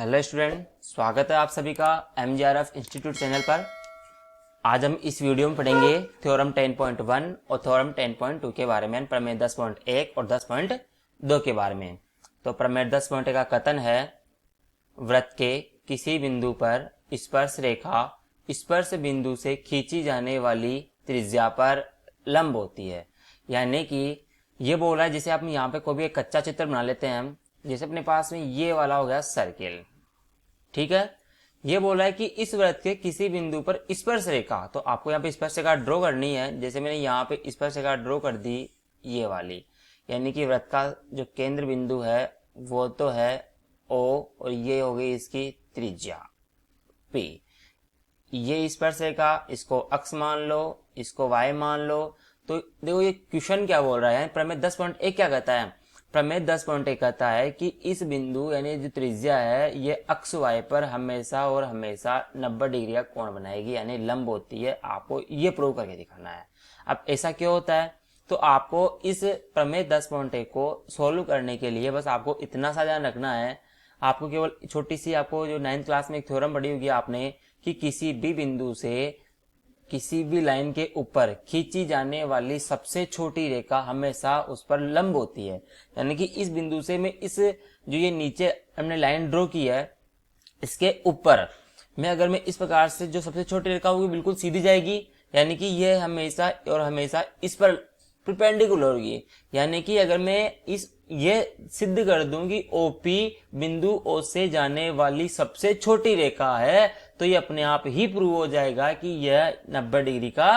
Hello student, स्वागत है आप सभी का MGRF इंस्टीट्यूट चैनल पर। आज हम इस वीडियो में पढ़ेंगे थ्योरम 10.1 और थ्योरम 10.2 के बारे में, प्रमेय 10.1 और 10.2 के बारे में। तो प्रमेय 10.1 का कथन है, वृत्त के किसी बिंदु पर स्पर्श रेखा स्पर्श बिंदु से खींची जाने वाली त्रिज्या पर लंब होती है। यानी कि ये बोल रहा है, जैसे आप यहाँ पे कोई भी एक कच्चा चित्र बना लेते हैं हम, जैसे अपने पास में ये वाला हो गया सर्किल, ठीक है। ये बोल रहा है कि इस वृत्त के किसी बिंदु पर स्पर्श रेखा, तो आपको यहाँ पे स्पर्श रेखा ड्रॉ करनी है। जैसे मैंने यहाँ पे स्पर्श रेखा ड्रॉ कर दी, ये वाली, यानी कि वृत्त का जो केंद्र बिंदु है वो तो है O, और ये हो गई इसकी त्रिज्या P। ये स्पर्श रेखा, इसको अक्ष मान लो, इसको Y मान लो। तो देखो ये क्वेश्चन क्या बोल रहा है, प्रमेय 10.1 क्या कहता है? प्रमेय 10.1 कहता है कि इस बिंदु यानी जो त्रिज्या है ये अक्ष Y पर हमेशा और हमेशा 90 डिग्री का कोण बनाएगी, यानी लंब होती है। आपको ये प्रूव करके दिखाना है। अब ऐसा क्यों होता है? तो आपको इस प्रमेय 10.1 को सोल्व करने के लिए बस आपको इतना सा ध्यान रखना है। आपको केवल छोटी सी, आपको जो 9th क्लास में एक थ्योरम पढ़ी होगी आपने, कि किसी भी बिंदु से किसी भी लाइन के ऊपर खींची जाने वाली सबसे छोटी रेखा हमेशा उस पर लंब होती है। यानी कि इस बिंदु से मैं इस जो ये नीचे हमने लाइन ड्रॉ की है, इसके ऊपर मैं इस प्रकार से जो सबसे छोटी रेखा होगी बिल्कुल सीधी जाएगी, यानी कि ये हमेशा और हमेशा इस पर परपेंडिकुलर होगी। यानी कि अगर मैं ये सिद्ध कर दूं कि OP बिंदु O से जाने वाली सबसे छोटी रेखा है, तो ये अपने आप ही प्रूव हो जाएगा कि यह 90 डिग्री का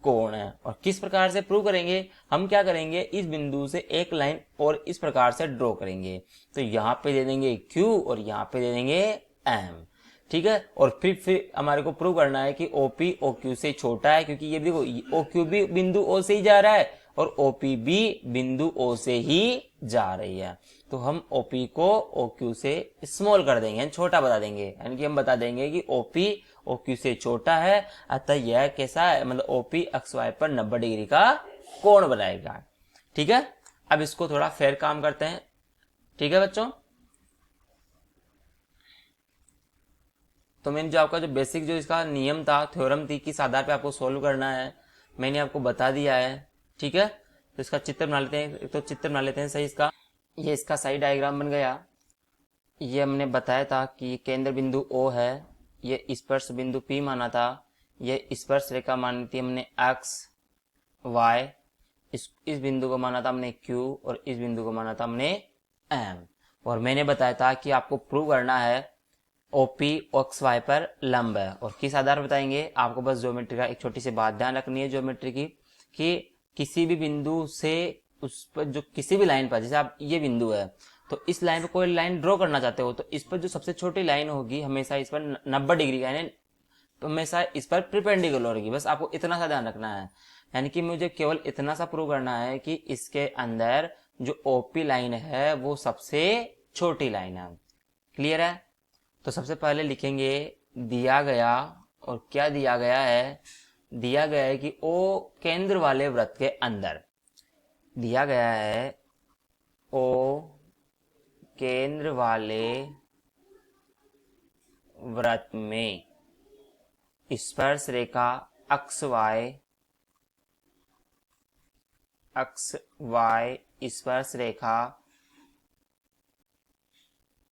कोण है। और किस प्रकार से प्रूव करेंगे? हम क्या करेंगे, इस बिंदु से एक लाइन और इस प्रकार से ड्रॉ करेंगे। तो यहाँ पे दे देंगे Q और यहाँ पे दे देंगे M, ठीक है। और फिर हमारे को प्रूव करना है कि OP OQ से छोटा है, क्योंकि ये देखो OQ भी बिंदु O से ही जा रहा है और OP भी बिंदु O से ही जा रही है। तो हम OP को OQ से स्मॉल कर देंगे, छोटा बता देंगे। यानी कि हम बता देंगे कि OP OQ से छोटा है, अतः यह कैसा है, मतलब OP अक्ष Y पर 90 डिग्री का कोण बनाएगा, ठीक है। अब इसको थोड़ा फेर काम करते हैं, ठीक है बच्चों। तो मैंने जो आपका जो बेसिक जो इसका नियम था, थ्योरम थी, किस आधार पे आपको सोल्व करना है, मैंने आपको बता दिया है, ठीक है। तो इसका चित्र बना लेते हैं, तो चित्र बना लेते हैं सही इसका। ये इसका सही डायग्राम बन गया। ये हमने बताया था कि केंद्र बिंदु O है, ये स्पर्श बिंदु P माना था, ये स्पर्श रेखा मानी थी हमने X Y, इस बिंदु को माना था हमने Q और इस बिंदु को माना था हमने M। और मैंने बताया था कि आपको प्रूव करना है OP अक्ष Y पर लंब है। और किस आधार पर बताएंगे? आपको बस ज्योमेट्री का एक छोटी सी बात ध्यान रखनी है ज्योमेट्री की, कि किसी भी बिंदु से उस पर जो किसी भी लाइन पर, जैसे आप ये बिंदु है तो इस लाइन पर कोई लाइन ड्रॉ करना चाहते हो, तो इस पर जो सबसे छोटी लाइन होगी हमेशा इस पर 90 डिग्री का, यानी हमेशा इस पर परपेंडिकुलर होगी। बस आपको इतना सा ध्यान रखना है। यानी कि मुझे केवल इतना सा प्रूव करना है कि इसके अंदर जो OP लाइन है वो सबसे छोटी लाइन है। क्लियर है? तो सबसे पहले लिखेंगे दिया गया, और क्या दिया गया है? दिया गया है कि O केंद्र वाले वृत्त के अंदर, दिया गया है O केंद्र वाले वृत्त में स्पर्श रेखा अक्ष Y स्पर्श रेखा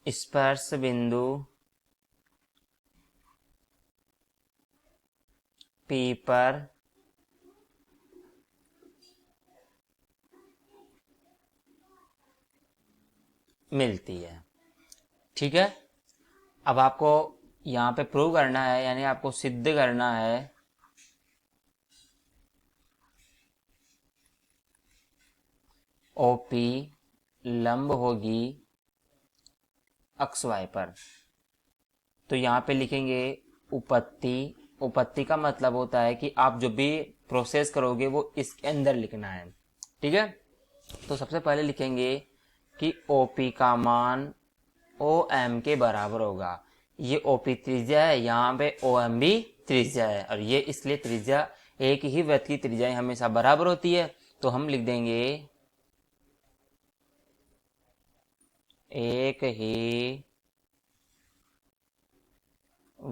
स्पर्श बिंदु P पर मिलती है, ठीक है। अब आपको यहाँ पे प्रूव करना है, यानी आपको सिद्ध करना है OP लंब होगी अक्ष Y पर। तो यहाँ पे लिखेंगे उपत्ति। उपत्ति का मतलब होता है कि आप जो भी प्रोसेस करोगे वो इसके अंदर लिखना है, ठीक है। तो सबसे पहले लिखेंगे कि OP का मान OM के बराबर होगा। ये OP त्रिज्या है, यहाँ पे OM भी त्रिज्या है, और ये इसलिए त्रिज्या, एक ही वृत्त की त्रिज्याएं हमेशा बराबर होती है। तो हम लिख देंगे एक ही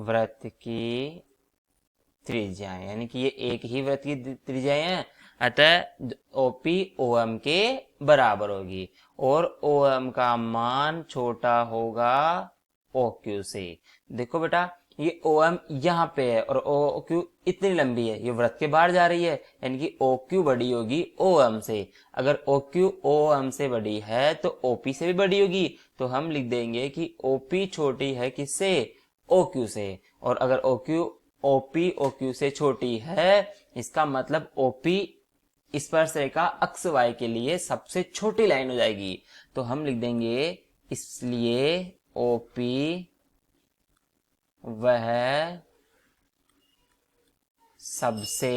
वृत्त की त्रिज्याएं, यानी कि ये एक ही वृत्त की त्रिज्याएं हैं, अतः ओपी ओएम के बराबर होगी और ओएम का मान छोटा होगा ओक्यू से। देखो बेटा, ये ओएम यहाँ पे है और ओक्यू इतनी लंबी है, ये वृत्त के बाहर जा रही है, यानी कि ओक्यू बड़ी होगी ओएम से। अगर ओक्यू ओएम से बड़ी है तो ओपी से भी बड़ी होगी, तो हम लिख देंगे कि ओपी छोटी है किससे, ओक्यू से। और अगर ओक्यू ओपी ओक्यू से छोटी है, इसका मतलब ओपी स्पर्श रेखा अक्ष वाई के लिए सबसे छोटी लाइन हो जाएगी। तो हम लिख देंगे इसलिए ओपी वह सबसे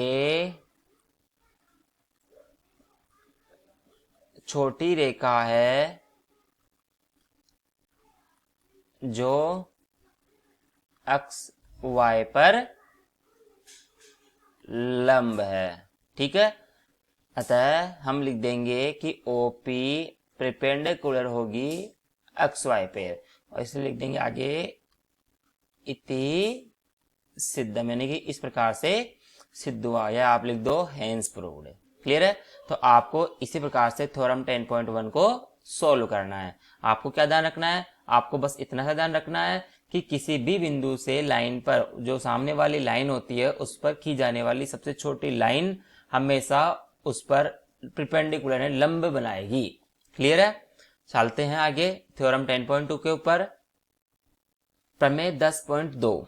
छोटी रेखा है जो अक्ष वाई पर लंब है। ठीक है, अतः हम लिख देंगे कि ओपी परपेंडिकुलर होगी अक्ष वाई पे, और इसे लिख देंगे आगे इति सिद्धम, यानी कि इस प्रकार से सिद्ध हुआ, या आप लिख दो हेंस प्रूव्ड। क्लियर है? तो आपको इसी प्रकार से थ्योरम 10.1 को सोल्व करना है। आपको क्या ध्यान रखना है, आपको बस इतना सा ध्यान रखना है कि किसी भी बिंदु से लाइन पर, जो सामने वाली लाइन होती है उस पर खींची जाने वाली सबसे छोटी लाइन हमेशा उस पर परपेंडिकुलर है, लंब बनाएगी। क्लियर है? चलते हैं आगे थ्योरम 10.2 के ऊपर। प्रमेय 10.2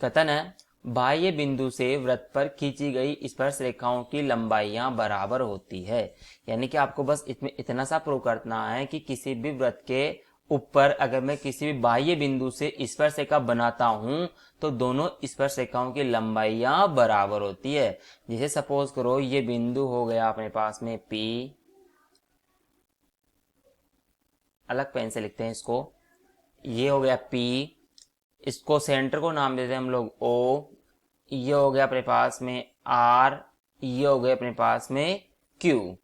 कथन है, बाह्य बिंदु से वृत्त पर खींची गई स्पर्श रेखाओं की लंबाइयां बराबर होती है। यानी कि आपको बस इसमें इतना सा प्रूव करना है कि किसी भी वृत्त के ऊपर अगर मैं किसी भी बाह्य बिंदु से स्पर्श रेखा बनाता हूं तो दोनों स्पर्श रेखाओं की लंबाइयां बराबर होती है। जैसे सपोज करो ये बिंदु हो गया अपने पास में P, अलग पेन से लिखते हैं इसको, ये हो गया P, इसको सेंटर को नाम देते हैं हम लोग O, ये हो गया अपने पास में R, ये हो गया अपने पास में Q।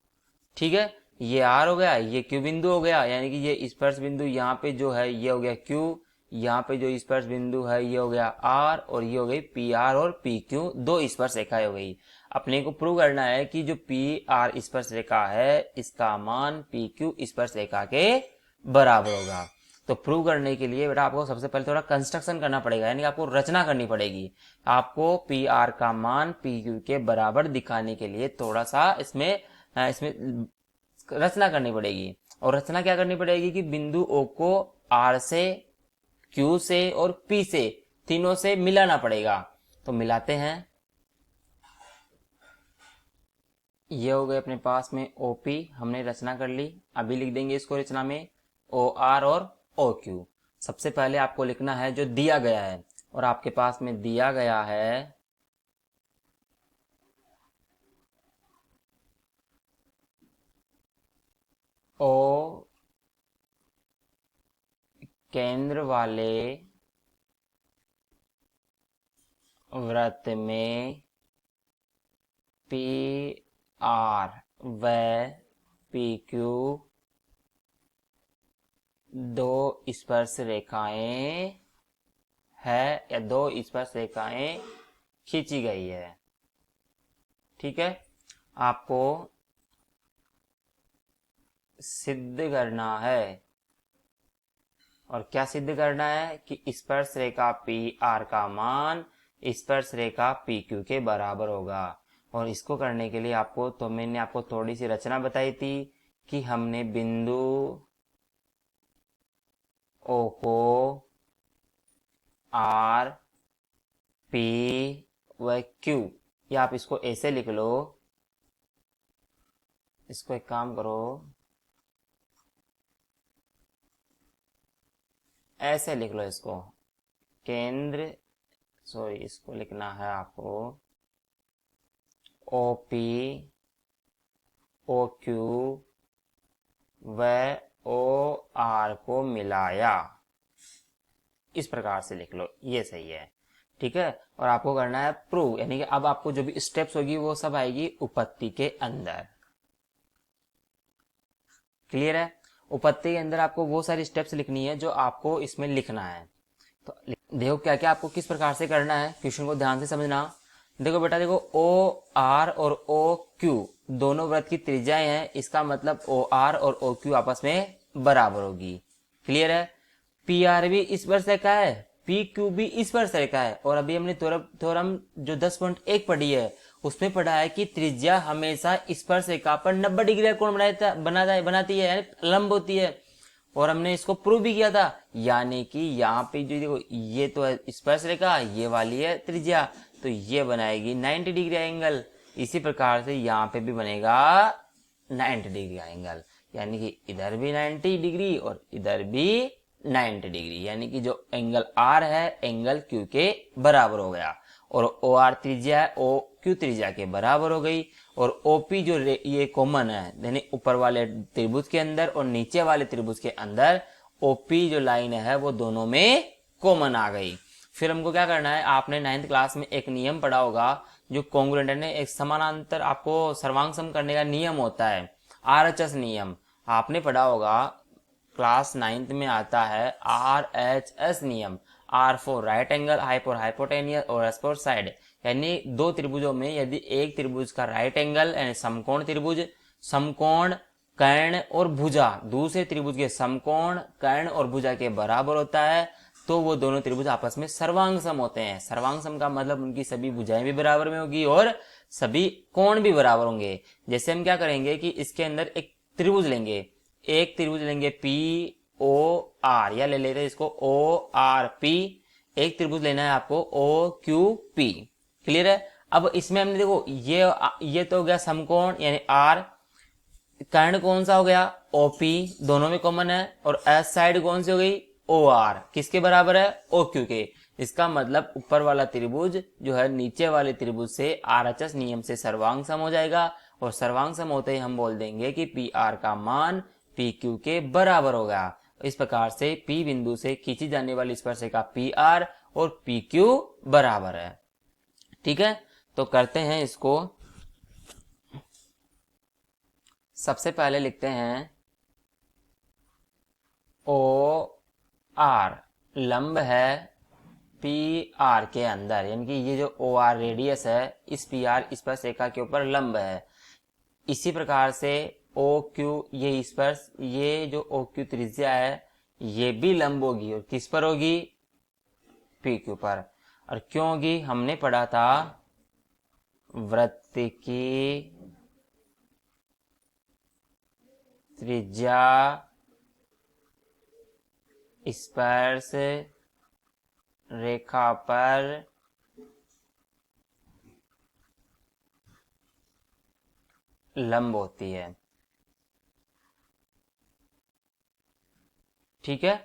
ठीक है, ये R हो गया, ये Q बिंदु हो गया, यानी कि ये स्पर्श बिंदु यहाँ पे जो है ये हो गया Q, यहाँ पे जो स्पर्श बिंदु है ये हो गया R, और ये हो गई PR और PQ, दो स्पर्श रेखा हो गई। अपने को प्रूव करना है कि जो PR स्पर्श रेखा है इसका मान PQ स्पर्श रेखा के बराबर होगा। तो प्रूव करने के लिए बेटा आपको सबसे पहले थोड़ा कंस्ट्रक्शन करना पड़ेगा, यानी आपको रचना करनी पड़ेगी। आपको पी आर का मान पी क्यू के बराबर दिखाने के लिए थोड़ा सा इसमें रचना करनी पड़ेगी। और रचना क्या करनी पड़ेगी कि बिंदु ओ को आर से, क्यू से और पी से, तीनों से मिलाना पड़ेगा। तो मिलाते हैं। ये हो गए अपने पास में ओपी, हमने रचना कर ली। अभी लिख देंगे इसको रचना में ओ आर और ओ क्यू। सबसे पहले आपको लिखना है जो दिया गया है, और आपके पास में दिया गया है ओ केंद्र वाले वृत्त में पी आर व पी क्यू दो स्पर्श रेखाएं है, या दो स्पर्श रेखाएं खींची गई है। ठीक है, आपको सिद्ध करना है, और क्या सिद्ध करना है कि स्पर्श रेखा पी आर का मान स्पर्श रेखा पी क्यू के बराबर होगा। और इसको करने के लिए आपको, तो मैंने आपको थोड़ी सी रचना बताई थी कि हमने बिंदु ओ को आर, पी व क्यू, या आप इसको ऐसे लिख लो, इसको एक काम करो, ऐसे लिख लो इसको, केंद्र, सॉरी इसको लिखना है आपको ओ पी ओ क्यू व ओ आर को मिलाया, इस प्रकार से लिख लो, ये सही है। ठीक है, और आपको करना है प्रूव, यानी कि अब आपको जो भी स्टेप्स होगी वो सब आएगी उपपत्ति के अंदर। क्लियर है? उपपत्ति के अंदर आपको वो सारी स्टेप्स लिखनी है जो आपको इसमें लिखना है। तो देखो क्या क्या आपको किस प्रकार से करना है, क्वेश्चन को ध्यान से समझना। देखो बेटा, देखो ओ आर और ओ क्यू दोनों वृत्त की त्रिज्याएं हैं, इसका मतलब ओ आर और ओ क्यू आपस में बराबर होगी। क्लियर है? पी आर भी इस वर्ष का है, पी क्यू भी इस वर्ष का है। और अभी हमने थ्योरम जो 10.1 पढ़ी है उसमें पढ़ा है कि त्रिज्या हमेशा स्पर्शरेखा पर 90 डिग्री का कोण बनाती है, यानी लंब होती है। और हमने इसको प्रूव भी किया था, यानी कि यहाँ पे जो देखो ये तो है स्पर्शरेखा, ये वाली है त्रिज्या, तो ये बनाएगी 90 डिग्री एंगल। इसी प्रकार से यहाँ पे भी बनेगा 90 डिग्री का एंगल, यानी कि इधर भी 90 डिग्री और इधर भी 90 डिग्री, यानी कि जो एंगल आर है एंगल क्यू के बराबर हो गया। और ओ आर त्रिज्या है ओ क्यू त्रिज्या के बराबर हो गई। और ओपी जो ये कॉमन है, यानी ऊपर वाले त्रिभुज के अंदर और नीचे वाले त्रिभुज के अंदर ओपी जो लाइन है वो दोनों में कॉमन आ गई। फिर हमको क्या करना है, आपने 9th क्लास में एक नियम पढ़ा होगा जो कॉन्ग्रुएंट है, एक समानांतर आपको सर्वांग सम करने का नियम होता है, आरएचएस नियम आपने पढ़ा होगा। क्लास 9th में आता है आरएचएस नियम, R for right angle, I for hypotenuse और एस फॉर साइड। यानी दो त्रिभुजों में यदि एक त्रिभुज का राइट एंगल यानी समकोण त्रिभुज, समकोण कर्ण और भुजा दूसरे त्रिभुज के समकोण कर्ण और भुजा के बराबर होता है, तो वो दोनों त्रिभुज आपस में सर्वांग सम होते हैं। सर्वांग सम का मतलब उनकी सभी भुजाएं भी बराबर में होगी और सभी कोण भी बराबर होंगे। जैसे हम क्या करेंगे कि इसके अंदर एक त्रिभुज लेंगे, एक त्रिभुज लेंगे पी ओ आर, या ले लेते हैं इसको ओ आर पी। एक त्रिभुज लेना है आपको ओ क्यू पी। क्लियर है? अब इसमें हमने देखो ये तो हो गया समकोण यानी आर, कर्ण कौन सा हो गया ओपी, दोनों में कॉमन है। और एस साइड कौन सी हो गई ओ आर, किसके बराबर है ओ क्यू के। इसका मतलब ऊपर वाला त्रिभुज जो है नीचे वाले त्रिभुज से आरएचएस नियम से सर्वांग सम हो जाएगा। और सर्वांग सम होते ही हम बोल देंगे कि पी आर का मान पी क्यू के बराबर होगा। इस प्रकार से पी बिंदु से खींची जाने वाली स्पर्शरेखा पी आर और पी क्यू बराबर है। ठीक है, तो करते हैं इसको। सबसे पहले लिखते हैं ओ आर लंब है पी आर के अंदर, यानी कि ये जो ओ आर रेडियस है इस पी आर स्पर्शरेखा के ऊपर लंब है। इसी प्रकार से ओ क्यू ये स्पर्श, ये जो ओ क्यू त्रिज्या है ये भी लंब होगी और किस पर होगी पी क्यू पर। और क्यों होगी, हमने पढ़ा था वृत्त की त्रिज्या स्पर्श रेखा पर लंब होती है। ठीक है,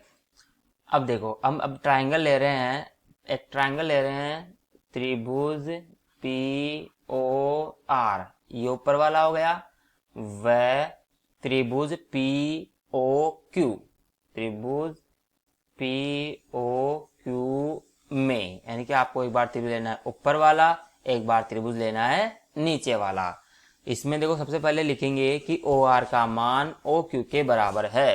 अब देखो हम अब ट्रायंगल ले रहे हैं, एक ट्रायंगल ले रहे हैं त्रिभुज पी ओ आर, ये ऊपर वाला हो गया, वह त्रिभुज पी ओ क्यू, त्रिभुज पी ओ क्यू में, यानी कि आपको एक बार त्रिभुज लेना है ऊपर वाला, एक बार त्रिभुज लेना है नीचे वाला। इसमें देखो सबसे पहले लिखेंगे कि ओ आर का मान ओ क्यू के बराबर है।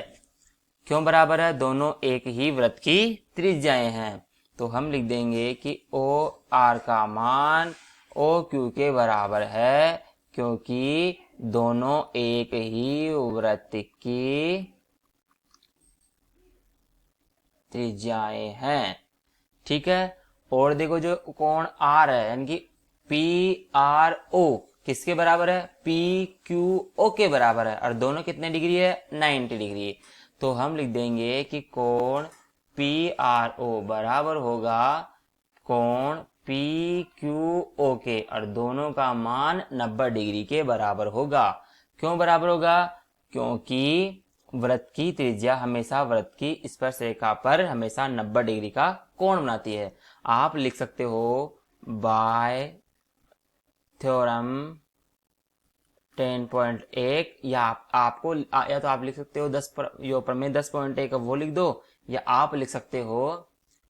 क्यों बराबर है, दोनों एक ही वृत्त की त्रिज्याएं हैं, तो हम लिख देंगे कि ओ आर का मान ओ क्यू के बराबर है, क्योंकि दोनों एक ही वृत्त की त्रिज्याएं हैं। ठीक है, और देखो जो कोण आर है यानी कि पी आर ओ किसके बराबर है पी क्यू ओ के बराबर है, और दोनों कितने डिग्री है 90 डिग्री। तो हम लिख देंगे कि कोण पी आर ओ बराबर होगा कोण पी क्यू ओ के, और दोनों का मान 90 डिग्री के बराबर होगा। क्यों बराबर होगा, क्योंकि वृत्त की त्रिज्या हमेशा वृत्त की स्पर्शरेखा पर हमेशा 90 डिग्री का कोण बनाती है। आप लिख सकते हो बाय थ्योरम 10.1, या आपको या तो आप लिख सकते हो 10 जो प्रमेय 10.1 वो लिख दो, या आप लिख सकते हो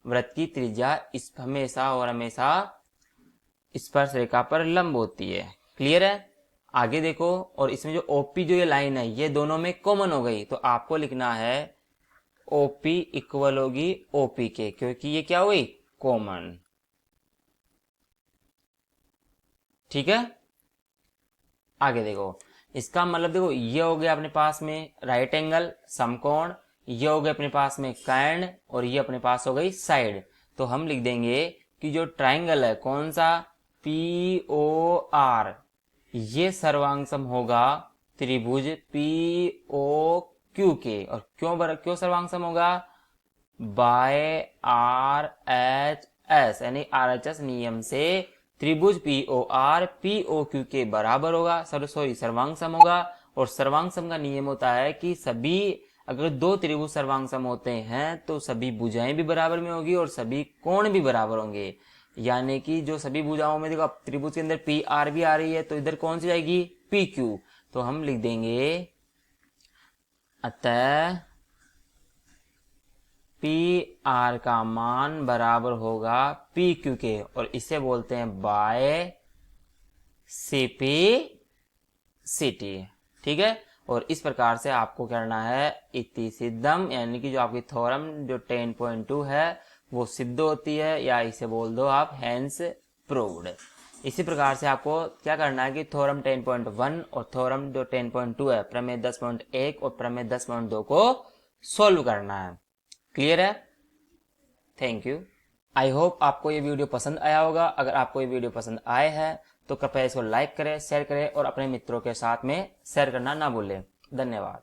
वृत्त की त्रिज्या इस हमेशा और हमेशा स्पर्श रेखा पर लंब होती है। क्लियर है? आगे देखो, और इसमें जो ओपी जो ये लाइन है ये दोनों में कॉमन हो गई, तो आपको लिखना है OP इक्वल होगी OP के, क्योंकि ये क्या हुई कॉमन। ठीक है, आगे देखो, इसका मतलब देखो ये हो गया अपने पास में राइट एंगल समकोण, ये हो गया अपने पास में कर्ण, और ये अपने पास हो गई साइड। तो हम लिख देंगे कि जो ट्राइंगल है कौन सा POR, ये सर्वांगसम होगा त्रिभुज POQ के। और क्यों सर्वांगसम होगा, बाय RHS यानी RHS नियम से त्रिभुज POR POQ के बराबर होगा, सर्वांगसम होगा। और सर्वांगसम का नियम होता है कि सभी, अगर दो त्रिभुज सर्वांगसम होते हैं तो सभी भुजाएं भी बराबर में होगी और सभी कोण भी बराबर होंगे। यानी कि जो सभी भुजाओं में देखो, अब त्रिभुज के अंदर PR भी आ रही है, तो इधर कौन सी जाएगी PQ। तो हम लिख देंगे अतः PR का मान बराबर होगा PQ के, और इसे बोलते हैं बाय CP/CT। ठीक है, और इस प्रकार से आपको करना है इति सिद्धम, यानी कि जो आपकी थ्योरम जो 10.2 है वो सिद्ध होती है, या इसे बोल दो आप हैंस प्रूव्ड। इसी प्रकार से आपको क्या करना है कि थ्योरम 10.1 और थ्योरम जो 10.2 है प्रमेय 10.1 और प्रमेय 10.2 को सोल्व करना है। क्लियर है? Thank you. आई होप आपको ये वीडियो पसंद आया होगा। अगर आपको ये वीडियो पसंद आए है तो कृपया इसको लाइक करें, शेयर करें और अपने मित्रों के साथ में शेयर करना ना भूलें। धन्यवाद।